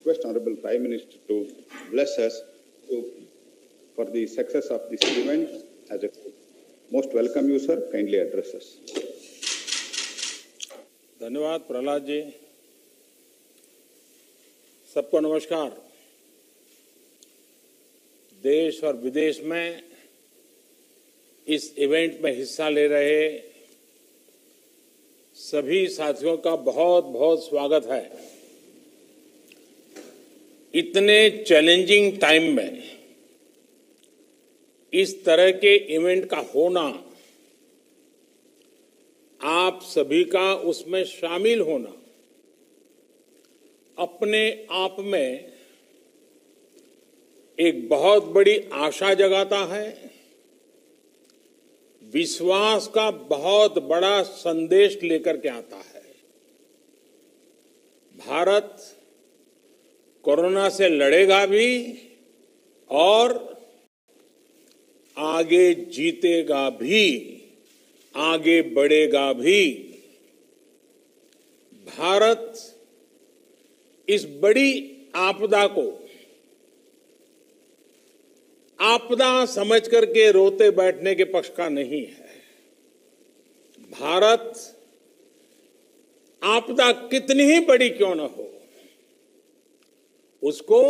request Honorable Prime Minister to bless us for the success of this event. As a most welcome you, sir. Kindly address us. धन्यवाद प्रहलाद जी। सबको नमस्कार। देश और विदेश में इस इवेंट में हिस्सा ले रहे सभी साथियों का बहुत बहुत स्वागत है। इतने चैलेंजिंग टाइम में इस तरह के इवेंट का होना, आप सभी का उसमें शामिल होना अपने आप में एक बहुत बड़ी आशा जगाता है, विश्वास का बहुत बड़ा संदेश लेकर के आता है। भारत कोरोना से लड़ेगा भी और आगे जीतेगा भी, आगे बढ़ेगा भी। भारत इस बड़ी आपदा को आपदा समझ करके रोते बैठने के पक्ष का नहीं है। भारत आपदा कितनी ही बड़ी क्यों न हो, उसको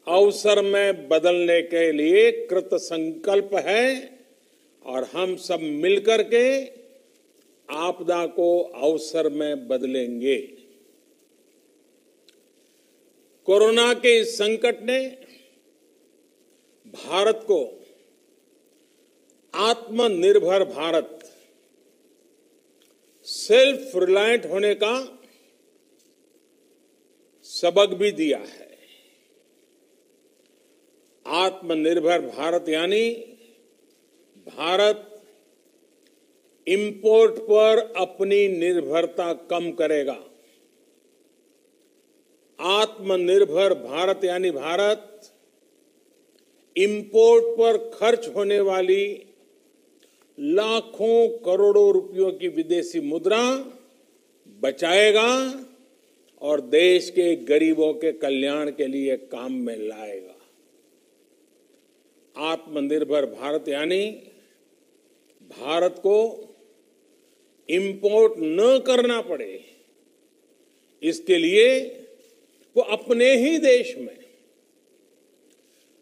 अवसर में बदलने के लिए कृत संकल्प है और हम सब मिलकर के आपदा को अवसर में बदलेंगे। कोरोना के इस संकट ने भारत को आत्मनिर्भर भारत, सेल्फ रिलायंट होने का सबक भी दिया है। आत्मनिर्भर भारत यानी भारत इंपोर्ट पर अपनी निर्भरता कम करेगा। आत्मनिर्भर भारत यानी भारत इंपोर्ट पर खर्च होने वाली लाखों करोड़ों रुपयों की विदेशी मुद्रा बचाएगा और देश के गरीबों के कल्याण के लिए काम में लाएगा। आत्मनिर्भर भारत यानी भारत को इंपोर्ट न करना पड़े, इसके लिए वो अपने ही देश में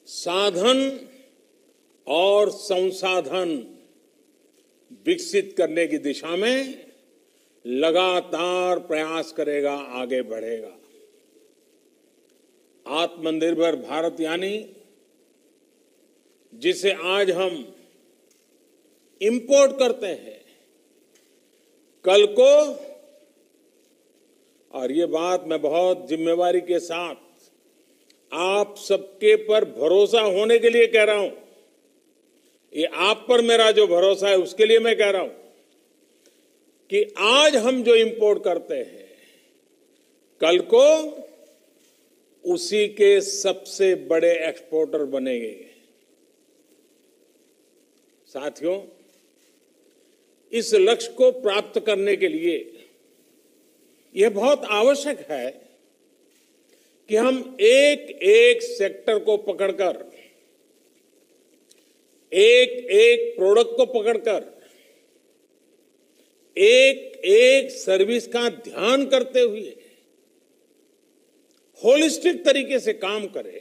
साधन और संसाधन विकसित करने की दिशा में लगातार प्रयास करेगा, आगे बढ़ेगा। आत्मनिर्भर भारत यानी जिसे आज हम इंपोर्ट करते हैं, कल को, और ये बात मैं बहुत जिम्मेवारी के साथ आप सबके पर भरोसा होने के लिए कह रहा हूं, ये आप पर मेरा जो भरोसा है उसके लिए मैं कह रहा हूं कि आज हम जो इंपोर्ट करते हैं, कल को उसी के सबसे बड़े एक्सपोर्टर बनेंगे। साथियों, इस लक्ष्य को प्राप्त करने के लिए यह बहुत आवश्यक है कि हम एक एक सेक्टर को पकड़कर, एक एक प्रोडक्ट को पकड़कर, एक एक सर्विस का ध्यान करते हुए होलिस्टिक तरीके से काम करें।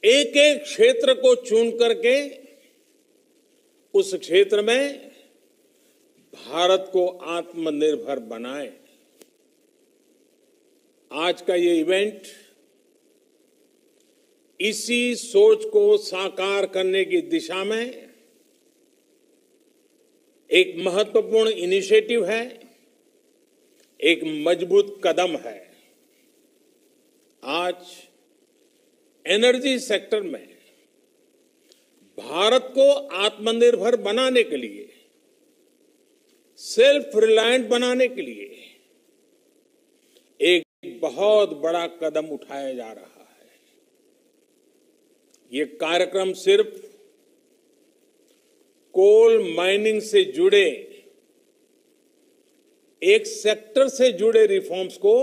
एक एक क्षेत्र को चुन करके उस क्षेत्र में भारत को आत्मनिर्भर बनाएं। आज का ये इवेंट इसी सोच को साकार करने की दिशा में एक महत्वपूर्ण इनिशिएटिव है, एक मजबूत कदम है। आज एनर्जी सेक्टर में भारत को आत्मनिर्भर बनाने के लिए, सेल्फ रिलायंट बनाने के लिए एक बहुत बड़ा कदम उठाया जा रहा है। ये कार्यक्रम सिर्फ कोल माइनिंग से जुड़े एक सेक्टर से जुड़े रिफॉर्म्स को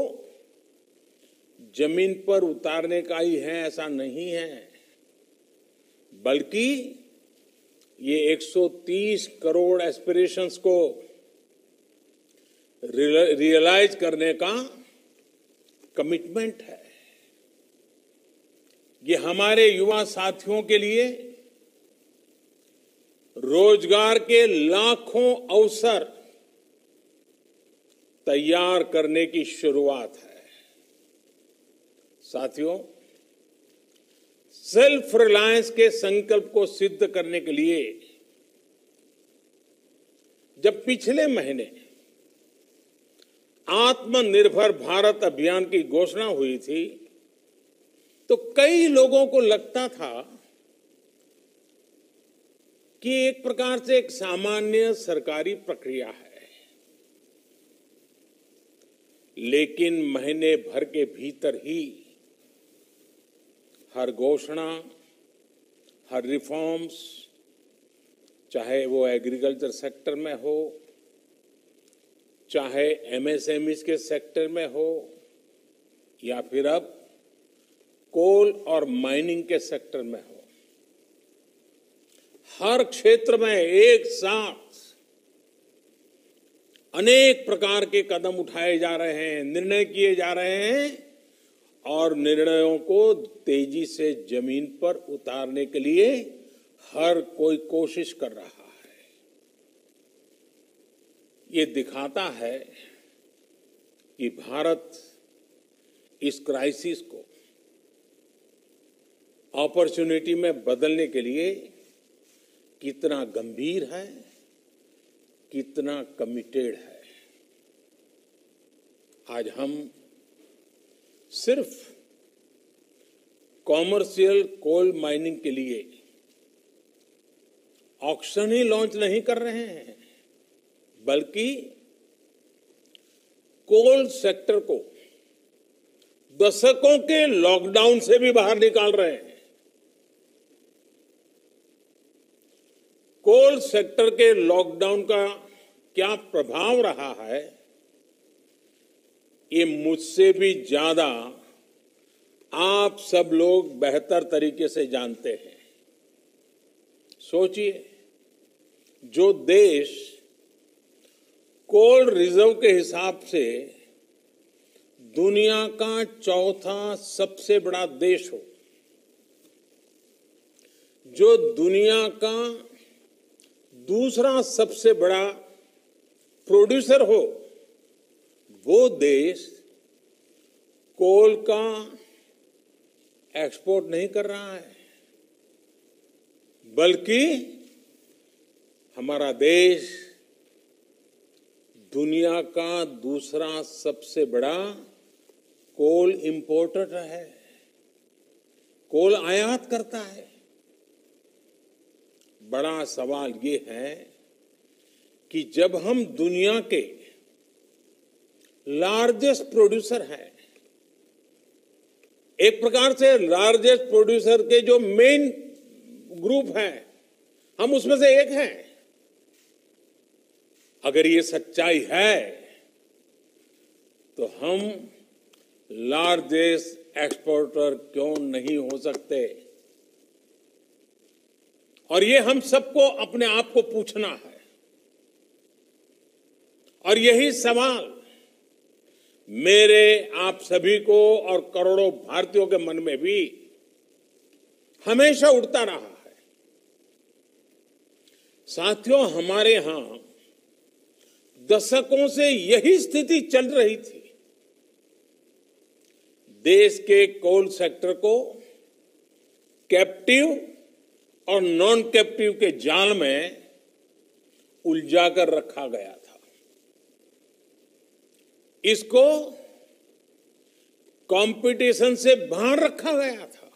जमीन पर उतारने का ही है ऐसा नहीं है, बल्कि ये 130 करोड़ एस्पिरेशंस को रियलाइज करने का कमिटमेंट है। ये हमारे युवा साथियों के लिए रोजगार के लाखों अवसर तैयार करने की शुरुआत है। साथियों, सेल्फ रिलायंस के संकल्प को सिद्ध करने के लिए जब पिछले महीने आत्मनिर्भर भारत अभियान की घोषणा हुई थी, तो कई लोगों को लगता था कि एक प्रकार से एक सामान्य सरकारी प्रक्रिया है, लेकिन महीने भर के भीतर ही हर घोषणा, हर रिफॉर्म्स, चाहे वो एग्रीकल्चर सेक्टर में हो, चाहे एमएसएमई के सेक्टर में हो, या फिर अब कोल और माइनिंग के सेक्टर में हो, हर क्षेत्र में एक साथ अनेक प्रकार के कदम उठाए जा रहे हैं, निर्णय किए जा रहे हैं और निर्णयों को तेजी से जमीन पर उतारने के लिए हर कोई कोशिश कर रहा है। ये दिखाता है कि भारत इस क्राइसिस को अपॉर्चुनिटी में बदलने के लिए कितना गंभीर है, कितना कमिटेड है। आज हम सिर्फ कॉमर्शियल कोल माइनिंग के लिए ऑक्शन ही लॉन्च नहीं कर रहे हैं, बल्कि कोल सेक्टर को दशकों के लॉकडाउन से भी बाहर निकाल रहे हैं। कोल सेक्टर के लॉकडाउन का क्या प्रभाव रहा है, ये मुझसे भी ज्यादा आप सब लोग बेहतर तरीके से जानते हैं। सोचिए, जो देश कोल रिजर्व के हिसाब से दुनिया का चौथा सबसे बड़ा देश हो, जो दुनिया का दूसरा सबसे बड़ा प्रोड्यूसर हो, वो देश कोल का एक्सपोर्ट नहीं कर रहा है, बल्कि हमारा देश दुनिया का दूसरा सबसे बड़ा कोल इंपोर्टर है, कोल आयात करता है। बड़ा सवाल ये है कि जब हम दुनिया के लार्जेस्ट प्रोड्यूसर हैं, एक प्रकार से लार्जेस्ट प्रोड्यूसर के जो मेन ग्रुप हैं, हम उसमें से एक हैं। अगर ये सच्चाई है तो हम लार्जेस्ट एक्सपोर्टर क्यों नहीं हो सकते? और ये हम सबको अपने आप को पूछना है। और यही सवाल मेरे आप सभी को और करोड़ों भारतीयों के मन में भी हमेशा उठता रहा है। साथियों, हमारे यहां दशकों से यही स्थिति चल रही थी। देश के कोल सेक्टर को कैप्टिव और नॉन कैप्टिव के जाल में उलझाकर रखा गया था। इसको कंपटीशन से बाहर रखा गया था।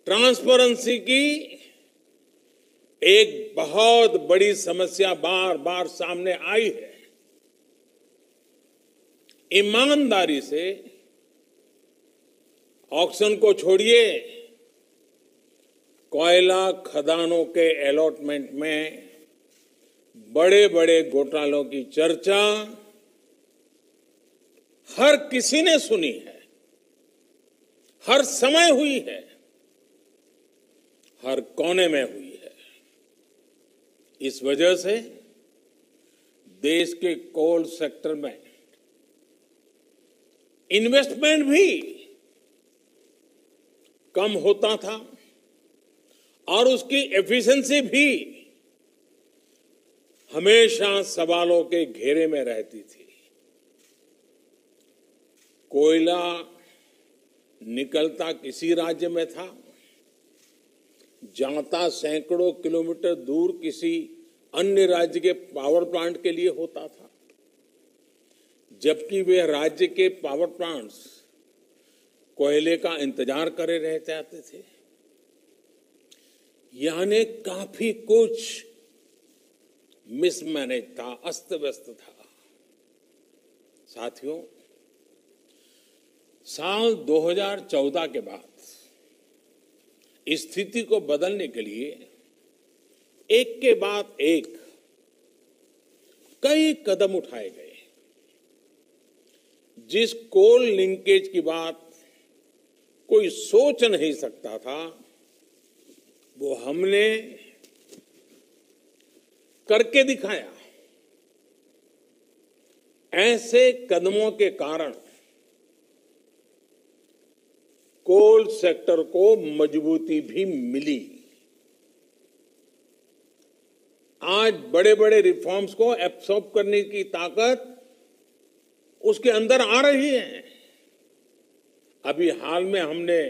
ट्रांसपेरेंसी की एक बहुत बड़ी समस्या बार बार सामने आई है। ईमानदारी से ऑक्शन को छोड़िए, कोयला खदानों के अलॉटमेंट में बड़े बड़े घोटालों की चर्चा हर किसी ने सुनी है, हर समय हुई है, हर कोने में हुई है। इस वजह से देश के कोल सेक्टर में इन्वेस्टमेंट भी कम होता था और उसकी एफिशिएंसी भी हमेशा सवालों के घेरे में रहती थी। कोयला निकलता किसी राज्य में था, जाता सैकड़ों किलोमीटर दूर किसी अन्य राज्य के पावर प्लांट के लिए होता था, जबकि वे राज्य के पावर प्लांट्स कोयले का इंतजार करे रह जाते थे। यानी काफी कुछ मिसमैनेज था, अस्त व्यस्त था। साथियों, साल 2014 के बाद स्थिति को बदलने के लिए एक के बाद एक कई कदम उठाए गए। जिस कोल लिंकेज की बात कोई सोच नहीं सकता था, वो हमने करके दिखाया। ऐसे कदमों के कारण कोल सेक्टर को मजबूती भी मिली। आज बड़े बड़े रिफॉर्म्स को एब्सॉर्ब करने की ताकत उसके अंदर आ रही है। अभी हाल में हमने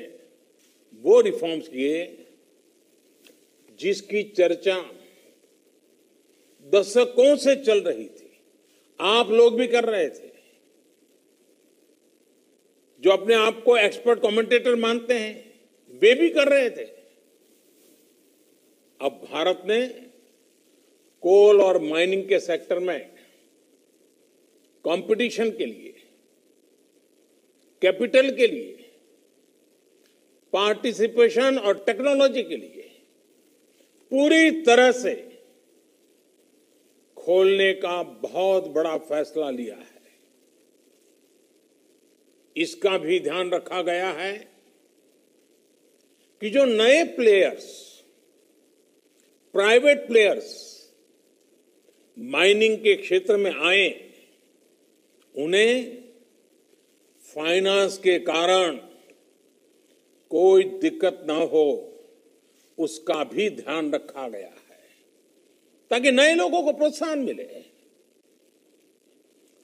वो रिफॉर्म्स किए जिसकी चर्चा दशकों से चल रही थी, आप लोग भी कर रहे थे, जो अपने आप को एक्सपर्ट कमेंटेटर मानते हैं, वे भी कर रहे थे। अब भारत ने कोल और माइनिंग के सेक्टर में कंपटीशन के लिए, कैपिटल के लिए, पार्टिसिपेशन और टेक्नोलॉजी के लिए पूरी तरह से खोलने का बहुत बड़ा फैसला लिया है। इसका भी ध्यान रखा गया है कि जो नए प्लेयर्स, प्राइवेट प्लेयर्स माइनिंग के क्षेत्र में आए, उन्हें फाइनेंस के कारण कोई दिक्कत ना हो, उसका भी ध्यान रखा गया है ताकि नए लोगों को प्रोत्साहन मिले।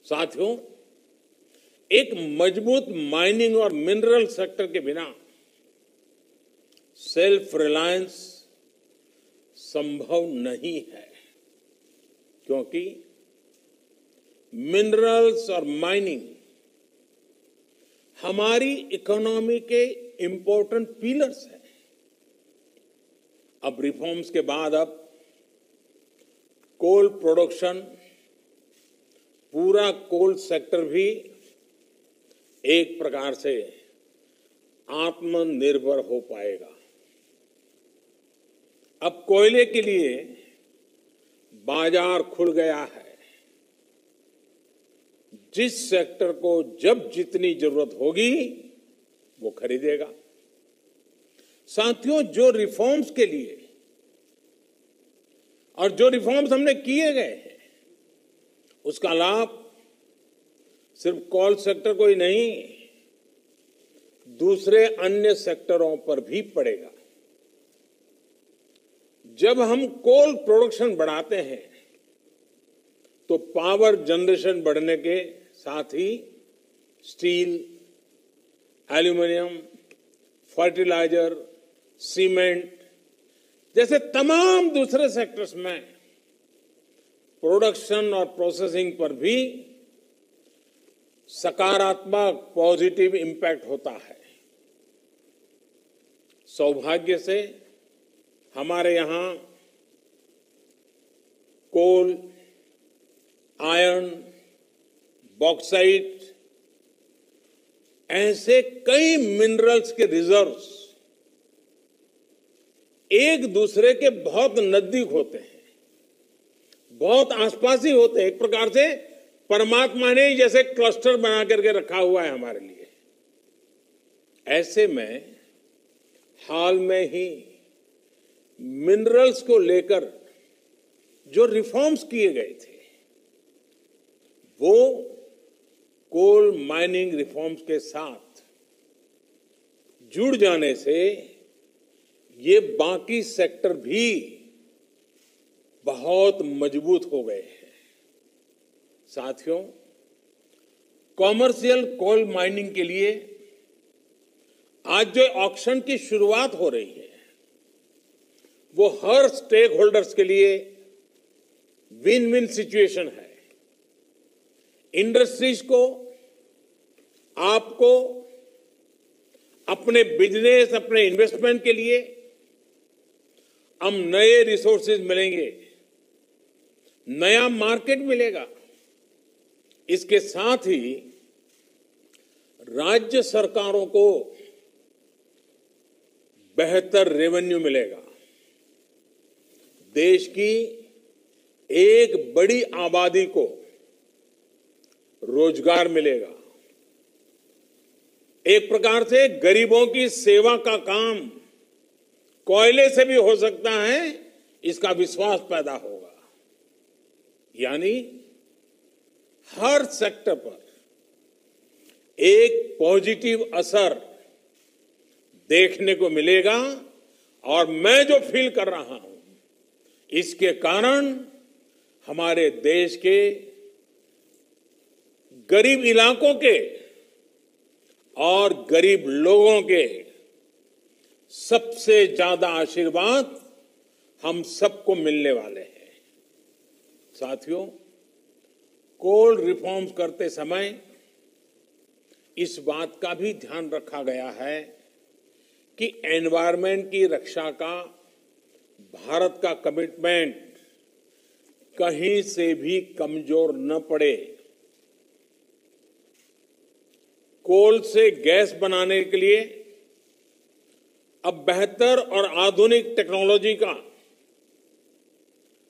साथियों, एक मजबूत माइनिंग और मिनरल सेक्टर के बिना सेल्फ रिलायंस संभव नहीं है, क्योंकि मिनरल्स और माइनिंग हमारी इकोनॉमी के इंपॉर्टेंट पिलर्स हैं। अब रिफॉर्म्स के बाद अब कोल प्रोडक्शन, पूरा कोल सेक्टर भी एक प्रकार से आत्मनिर्भर हो पाएगा। अब कोयले के लिए बाजार खुल गया है। जिस सेक्टर को जब जितनी जरूरत होगी वो खरीदेगा। साथियों, जो रिफॉर्म्स के लिए और जो रिफॉर्म्स हमने किए गए हैं, उसका लाभ सिर्फ कोल सेक्टर को ही नहीं, दूसरे अन्य सेक्टरों पर भी पड़ेगा। जब हम कोल प्रोडक्शन बढ़ाते हैं तो पावर जनरेशन बढ़ने के साथ ही स्टील, एल्यूमिनियम, फर्टिलाइजर, सीमेंट जैसे तमाम दूसरे सेक्टर्स में प्रोडक्शन और प्रोसेसिंग पर भी सकारात्मक पॉजिटिव इंपैक्ट होता है। सौभाग्य से हमारे यहां कोल, आयरन, बॉक्साइट ऐसे कई मिनरल्स के रिजर्व्स एक दूसरे के बहुत नजदीक होते हैं, बहुत आसपास ही होते हैं। एक प्रकार से परमात्मा ने ही जैसे क्लस्टर बना करके रखा हुआ है हमारे लिए। ऐसे में हाल में ही मिनरल्स को लेकर जो रिफॉर्म्स किए गए थे, वो कोल माइनिंग रिफॉर्म्स के साथ जुड़ जाने से ये बाकी सेक्टर भी बहुत मजबूत हो गए हैं। साथियों, कॉमर्शियल कोल माइनिंग के लिए आज जो ऑक्शन की शुरुआत हो रही है, वो हर स्टेक होल्डर्स के लिए विन विन सिचुएशन है। इंडस्ट्रीज को, आपको, अपने बिजनेस, अपने इन्वेस्टमेंट के लिए हम नए रिसोर्सेज मिलेंगे, नया मार्केट मिलेगा। इसके साथ ही राज्य सरकारों को बेहतर रेवेन्यू मिलेगा। देश की एक बड़ी आबादी को रोजगार मिलेगा। एक प्रकार से गरीबों की सेवा का काम कोयले से भी हो सकता है, इसका विश्वास पैदा होगा। यानी हर सेक्टर पर एक पॉजिटिव असर देखने को मिलेगा। और मैं जो फील कर रहा हूं, इसके कारण हमारे देश के गरीब इलाकों के और गरीब लोगों के सबसे ज्यादा आशीर्वाद हम सबको मिलने वाले हैं। साथियों, कोल रिफॉर्म्स करते समय इस बात का भी ध्यान रखा गया है कि एनवायरनमेंट की रक्षा का भारत का कमिटमेंट कहीं से भी कमजोर न पड़े। कोल से गैस बनाने के लिए अब बेहतर और आधुनिक टेक्नोलॉजी का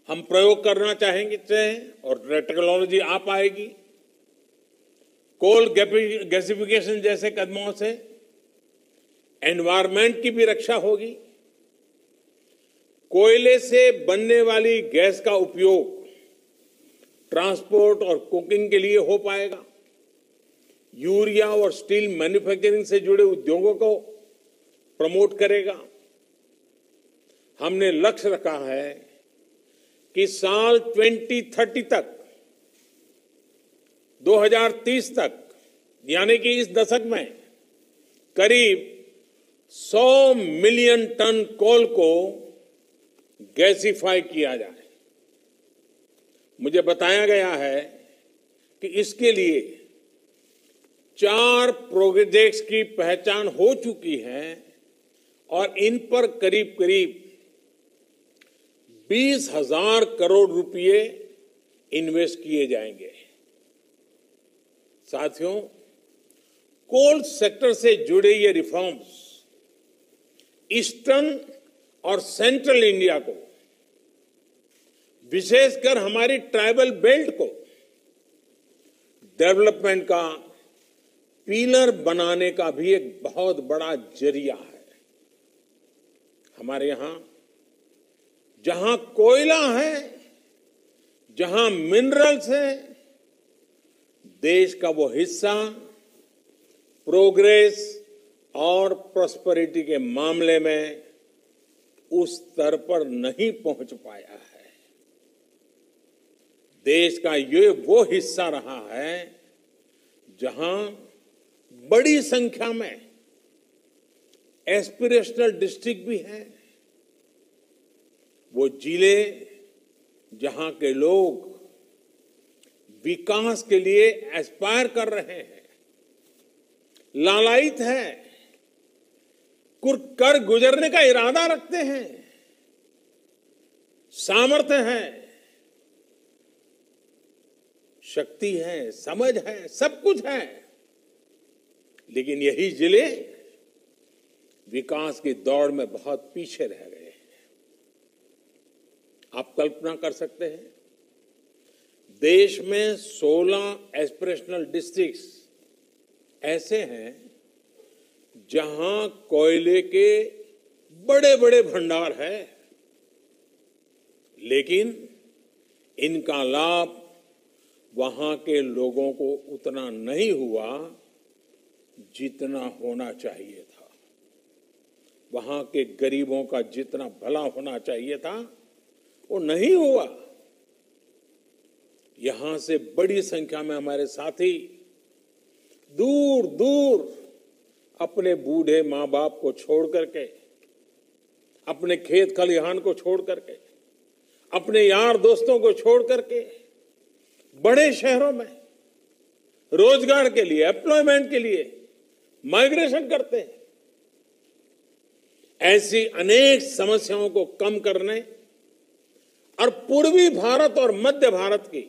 हम प्रयोग करना चाहेंगे और टेक्नोलॉजी आ पाएगी। कोल गैसिफिकेशन जैसे कदमों से एनवायरनमेंट की भी रक्षा होगी। कोयले से बनने वाली गैस का उपयोग ट्रांसपोर्ट और कुकिंग के लिए हो पाएगा। यूरिया और स्टील मैन्युफैक्चरिंग से जुड़े उद्योगों को प्रमोट करेगा। हमने लक्ष्य रखा है कि साल 2030 तक, 2030 तक, यानी कि इस दशक में करीब 100 मिलियन टन कोल को गैसिफाई किया जाए। मुझे बताया गया है कि इसके लिए 4 प्रोजेक्ट्स की पहचान हो चुकी है और इन पर करीब करीब 20,000 करोड़ रुपए इन्वेस्ट किए जाएंगे। साथियों, कोल सेक्टर से जुड़े ये रिफॉर्म्स ईस्टर्न और सेंट्रल इंडिया को, विशेषकर हमारी ट्राइबल बेल्ट को डेवलपमेंट का पिलर बनाने का भी एक बहुत बड़ा जरिया है। हमारे यहां जहां कोयला है, जहां मिनरल्स है, देश का वो हिस्सा प्रोग्रेस और प्रॉस्पेरिटी के मामले में उस स्तर पर नहीं पहुंच पाया है। देश का ये वो हिस्सा रहा है जहां बड़ी संख्या में एस्पिरेशनल डिस्ट्रिक्ट भी हैं। वो जिले जहां के लोग विकास के लिए एस्पायर कर रहे हैं, लालायित हैं, कर गुजरने का इरादा रखते हैं, सामर्थ्य है, शक्ति है, समझ है, सब कुछ है, लेकिन यही जिले विकास की दौड़ में बहुत पीछे रह गए हैं। आप कल्पना कर सकते हैं देश में 16 एस्पिरेशनल डिस्ट्रिक्ट्स ऐसे हैं जहां कोयले के बड़े बड़े भंडार है, लेकिन इनका लाभ वहां के लोगों को उतना नहीं हुआ जितना होना चाहिए था। वहां के गरीबों का जितना भला होना चाहिए था वो नहीं हुआ। यहां से बड़ी संख्या में हमारे साथी दूर दूर अपने बूढ़े माँ बाप को छोड़ करके, अपने खेत खलिहान को छोड़ करके, अपने यार दोस्तों को छोड़ करके बड़े शहरों में रोजगार के लिए, एम्प्लॉयमेंट के लिए माइग्रेशन करते हैं। ऐसी अनेक समस्याओं को कम करने और पूर्वी भारत और मध्य भारत की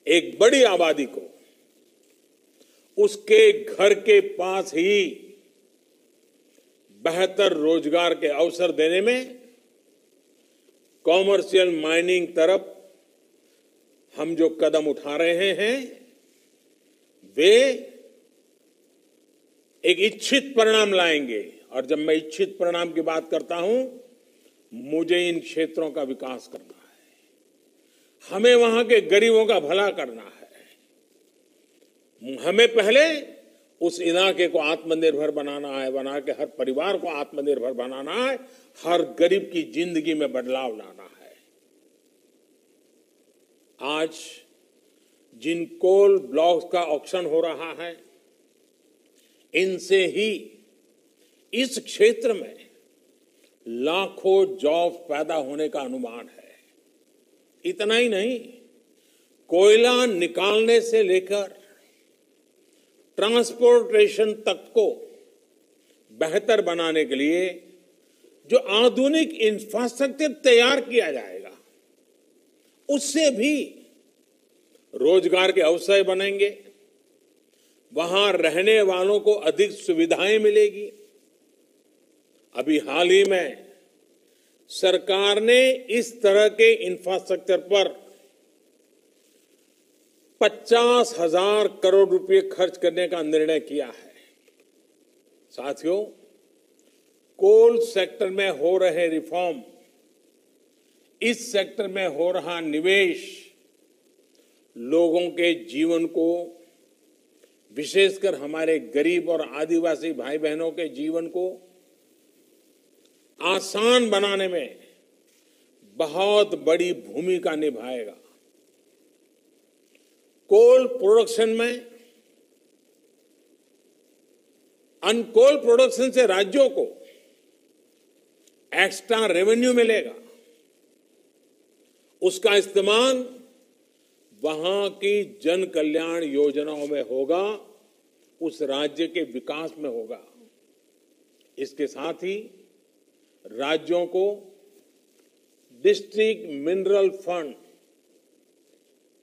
एक बड़ी आबादी को उसके घर के पास ही बेहतर रोजगार के अवसर देने में कॉमर्शियल माइनिंग तरफ हम जो कदम उठा रहे हैं वे एक इच्छित परिणाम लाएंगे। और जब मैं इच्छित परिणाम की बात करता हूं, मुझे इन क्षेत्रों का विकास करना है, हमें वहां के गरीबों का भला करना है, हमें पहले उस इलाके को आत्मनिर्भर बनाना है, बना के हर परिवार को आत्मनिर्भर बनाना है, हर गरीब की जिंदगी में बदलाव लाना है। आज जिन कोल ब्लॉक्स का ऑक्शन हो रहा है, इनसे ही इस क्षेत्र में लाखों जॉब पैदा होने का अनुमान है। इतना ही नहीं, कोयला निकालने से लेकर ट्रांसपोर्टेशन तक को बेहतर बनाने के लिए जो आधुनिक इंफ्रास्ट्रक्चर तैयार किया जाएगा, उससे भी रोजगार के अवसर बनेंगे, वहां रहने वालों को अधिक सुविधाएं मिलेगी। अभी हाल ही में सरकार ने इस तरह के इंफ्रास्ट्रक्चर पर 50,000 करोड़ रुपए खर्च करने का निर्णय किया है। साथियों, कोल सेक्टर में हो रहे रिफॉर्म, इस सेक्टर में हो रहा निवेश लोगों के जीवन को, विशेषकर हमारे गरीब और आदिवासी भाई बहनों के जीवन को आसान बनाने में बहुत बड़ी भूमिका निभाएगा। कोल प्रोडक्शन में, अनकोल प्रोडक्शन से राज्यों को एक्स्ट्रा रेवेन्यू मिलेगा, उसका इस्तेमाल वहां की जन कल्याण योजनाओं में होगा, उस राज्य के विकास में होगा। इसके साथ ही राज्यों को डिस्ट्रिक्ट मिनरल फंड,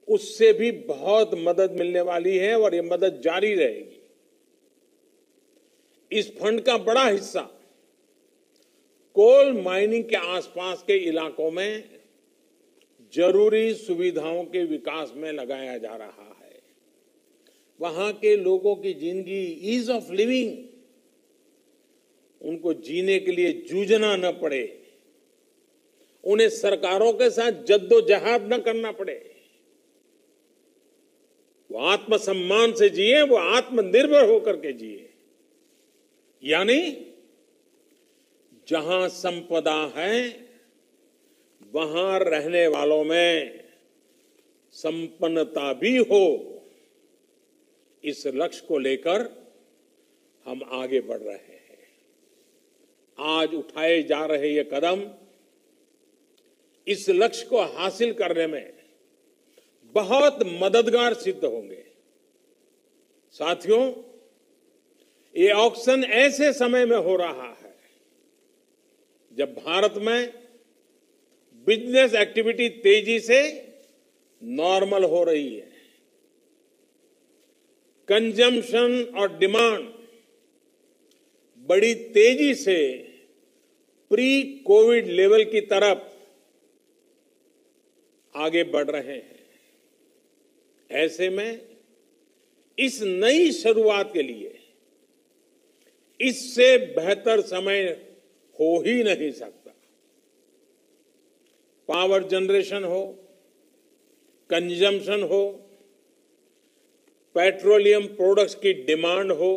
उससे भी बहुत मदद मिलने वाली है और ये मदद जारी रहेगी। इस फंड का बड़ा हिस्सा कोल माइनिंग के आसपास के इलाकों में जरूरी सुविधाओं के विकास में लगाया जा रहा है। वहां के लोगों की जिंदगी, ईज ऑफ लिविंग, उनको जीने के लिए जूझना न पड़े, उन्हें सरकारों के साथ जद्दोजहद न करना पड़े, वो आत्मसम्मान से जिए, वो आत्मनिर्भर होकर के जिए। यानी जहां संपदा है वहां रहने वालों में संपन्नता भी हो। इस लक्ष्य को लेकर हम आगे बढ़ रहे हैं। आज उठाए जा रहे ये कदम इस लक्ष्य को हासिल करने में बहुत मददगार सिद्ध होंगे। साथियों, ये ऑक्शन ऐसे समय में हो रहा है जब भारत में बिजनेस एक्टिविटी तेजी से नॉर्मल हो रही है। कंजम्पशन और डिमांड बड़ी तेजी से प्री कोविड लेवल की तरफ आगे बढ़ रहे हैं। ऐसे में इस नई शुरुआत के लिए इससे बेहतर समय हो ही नहीं सकता। पावर जनरेशन हो, कंजम्पशन हो, पेट्रोलियम प्रोडक्ट्स की डिमांड हो,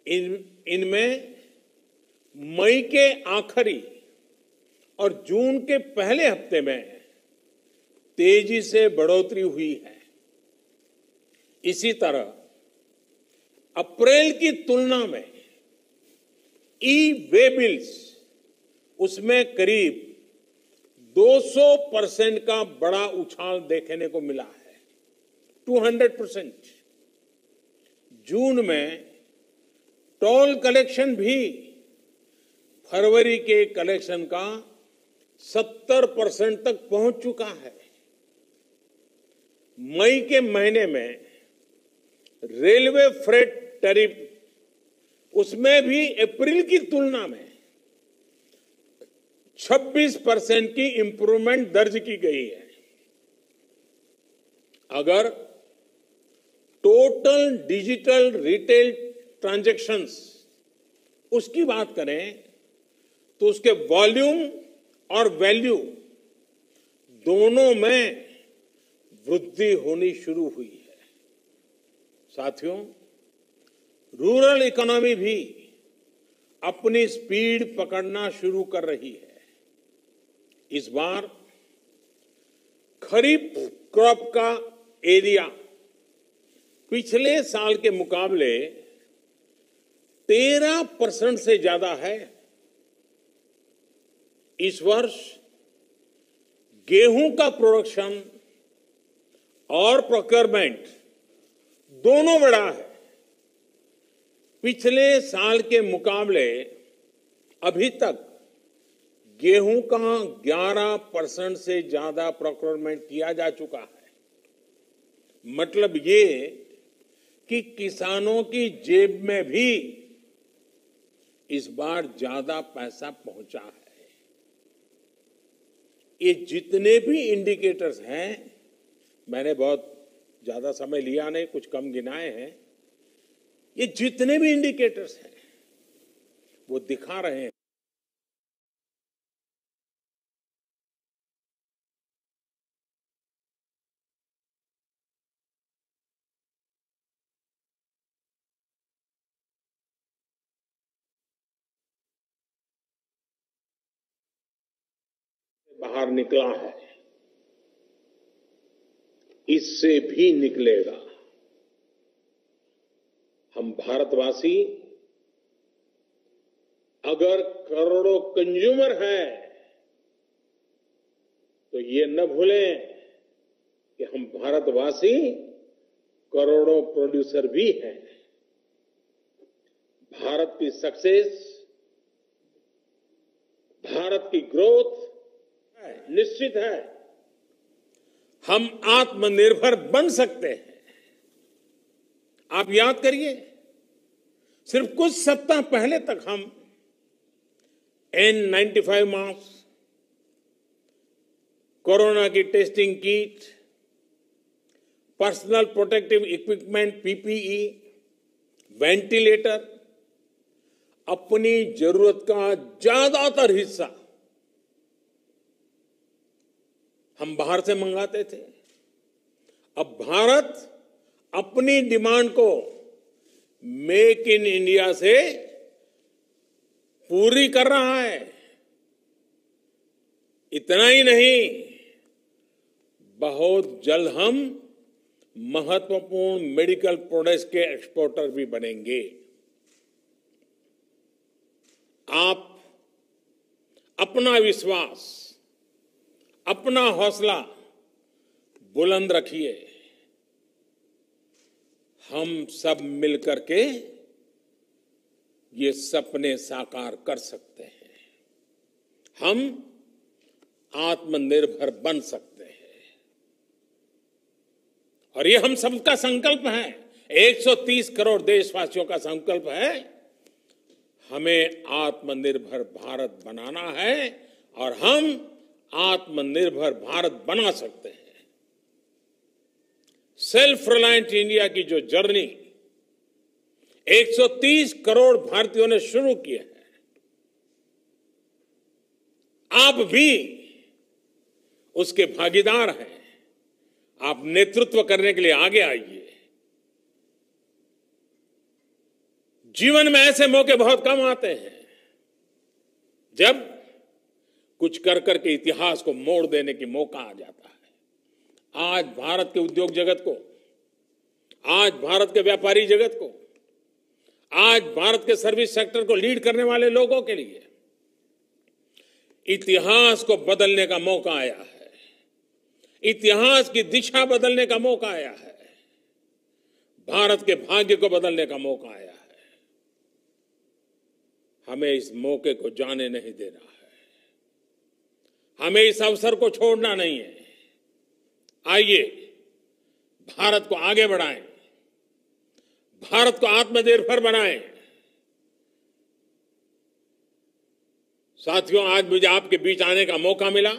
इनमें मई के आखिरी और जून के पहले हफ्ते में तेजी से बढ़ोतरी हुई है। इसी तरह अप्रैल की तुलना में ई वे बिल्स उसमें करीब 200% का बड़ा उछाल देखने को मिला है, 200%। जून में टोल कलेक्शन भी फरवरी के कलेक्शन का 70% तक पहुंच चुका है। मई के महीने में रेलवे फ्रेट टैरिफ उसमें भी अप्रैल की तुलना में 26% की इंप्रूवमेंट दर्ज की गई है। अगर टोटल डिजिटल रिटेल ट्रांजैक्शंस उसकी बात करें तो उसके वॉल्यूम और वैल्यू दोनों में वृद्धि होनी शुरू हुई है। साथियों, रूरल इकोनॉमी भी अपनी स्पीड पकड़ना शुरू कर रही है। इस बार खरीफ क्रॉप का एरिया पिछले साल के मुकाबले 13% से ज्यादा है। इस वर्ष गेहूं का प्रोडक्शन और प्रोक्योरमेंट दोनों बढ़ा है। पिछले साल के मुकाबले अभी तक गेहूं का 11% से ज्यादा प्रोक्योरमेंट किया जा चुका है। मतलब ये कि किसानों की जेब में भी इस बार ज्यादा पैसा पहुंचा है। ये जितने भी इंडिकेटर्स हैं, मैंने बहुत ज्यादा समय लिया नहीं, कुछ कम गिनाए हैं। ये जितने भी इंडिकेटर्स हैं वो दिखा रहे हैं बाहर निकला है, इससे भी निकलेगा। हम भारतवासी अगर करोड़ों कंज्यूमर हैं तो ये न भूलें कि हम भारतवासी करोड़ों प्रोड्यूसर भी हैं। भारत की सक्सेस, भारत की ग्रोथ निश्चित है। हम आत्मनिर्भर बन सकते हैं। आप याद करिए, सिर्फ कुछ सप्ताह पहले तक हम N95 मास्क, कोरोना की testing kit, personal protective equipment PPE, ventilator, अपनी जरूरत का ज्यादातर हिस्सा हम बाहर से मंगाते थे। अब भारत अपनी डिमांड को मेक इन इंडिया से पूरी कर रहा है। इतना ही नहीं, बहुत जल्द हम महत्वपूर्ण मेडिकल प्रोडक्ट्स के एक्सपोर्टर भी बनेंगे। आप अपना विश्वास, अपना हौसला बुलंद रखिए। हम सब मिलकर के ये सपने साकार कर सकते हैं। हम आत्मनिर्भर बन सकते हैं। और ये हम सबका संकल्प है, 130 करोड़ देशवासियों का संकल्प है। हमें आत्मनिर्भर भारत बनाना है और हम आत्मनिर्भर भारत बना सकते हैं। सेल्फ रिलायंट इंडिया की जो जर्नी 130 करोड़ भारतीयों ने शुरू की है, आप भी उसके भागीदार हैं। आप नेतृत्व करने के लिए आगे आइए। जीवन में ऐसे मौके बहुत कम आते हैं जब कुछ कर करके इतिहास को मोड़ देने की मौका आ जाता है। आज भारत के उद्योग जगत को, आज भारत के व्यापारी जगत को, आज भारत के सर्विस सेक्टर को लीड करने वाले लोगों के लिए इतिहास को बदलने का मौका आया है। इतिहास की दिशा बदलने का मौका आया है। भारत के भाग्य को बदलने का मौका आया है। हमें इस मौके को जाने नहीं देना है। हमें इस अवसर को छोड़ना नहीं है। आइए भारत को आगे बढ़ाएं, भारत को आत्मनिर्भर बनाएं। साथियों, आज मुझे आपके बीच आने का मौका मिला।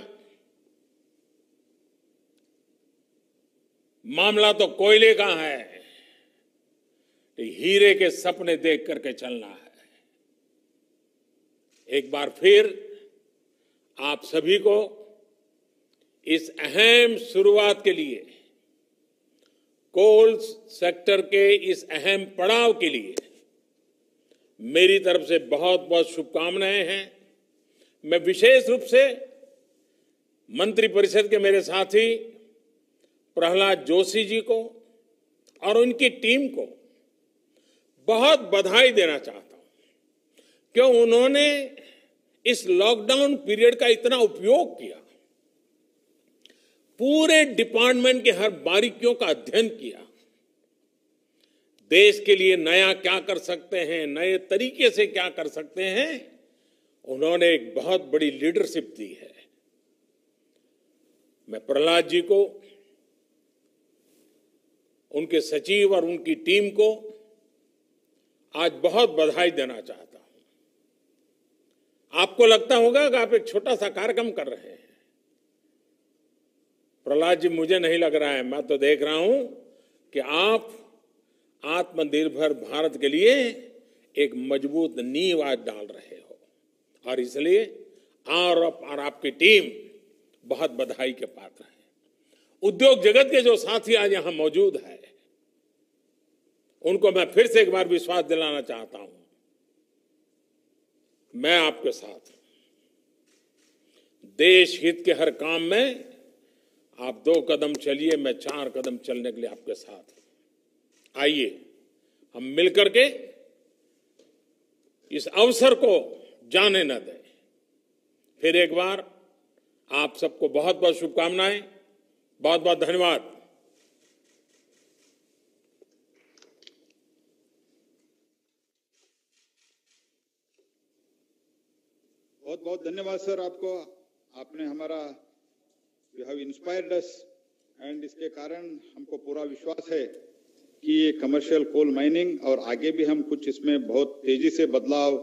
मामला तो कोयले का है, हीरे के सपने देख करके चलना है। एक बार फिर आप सभी को इस अहम शुरुआत के लिए, कोल सेक्टर के इस अहम पड़ाव के लिए मेरी तरफ से बहुत बहुत शुभकामनाएं हैं। मैं विशेष रूप से मंत्रिपरिषद के मेरे साथी प्रहलाद जोशी जी को और उनकी टीम को बहुत बधाई देना चाहता हूं, क्यों उन्होंने इस लॉकडाउन पीरियड का इतना उपयोग किया, पूरे डिपार्टमेंट के हर बारीकियों का अध्ययन किया, देश के लिए नया क्या कर सकते हैं, नए तरीके से क्या कर सकते हैं, उन्होंने एक बहुत बड़ी लीडरशिप दी है। मैं प्रहलाद जी को, उनके सचिव और उनकी टीम को आज बहुत बधाई देना चाहता हूं। आपको लगता होगा कि आप एक छोटा सा कार्यक्रम कर रहे हैं। प्रहलाद जी, मुझे नहीं लग रहा है, मैं तो देख रहा हूं कि आप आत्मनिर्भर भारत के लिए एक मजबूत नींव आज डाल रहे हो, और इसलिए और आपकी टीम बहुत बधाई के पात्र है। उद्योग जगत के जो साथी आज यहां मौजूद है, उनको मैं फिर से एक बार विश्वास दिलाना चाहता हूं, मैं आपके साथ हूं। देश हित के हर काम में आप 2 कदम चलिए, मैं 4 कदम चलने के लिए आपके साथ हूं। आइए हम मिलकर के इस अवसर को जाने न दें। फिर एक बार आप सबको बहुत बहुत शुभकामनाएं, बहुत बहुत धन्यवाद। बहुत बहुत धन्यवाद सर आपको। आपने हमारा, you have inspired us, and इसके कारण हमको पूरा विश्वास है कि ये कमर्शियल कोल माइनिंग और आगे भी हम कुछ इसमें बहुत तेजी से बदलाव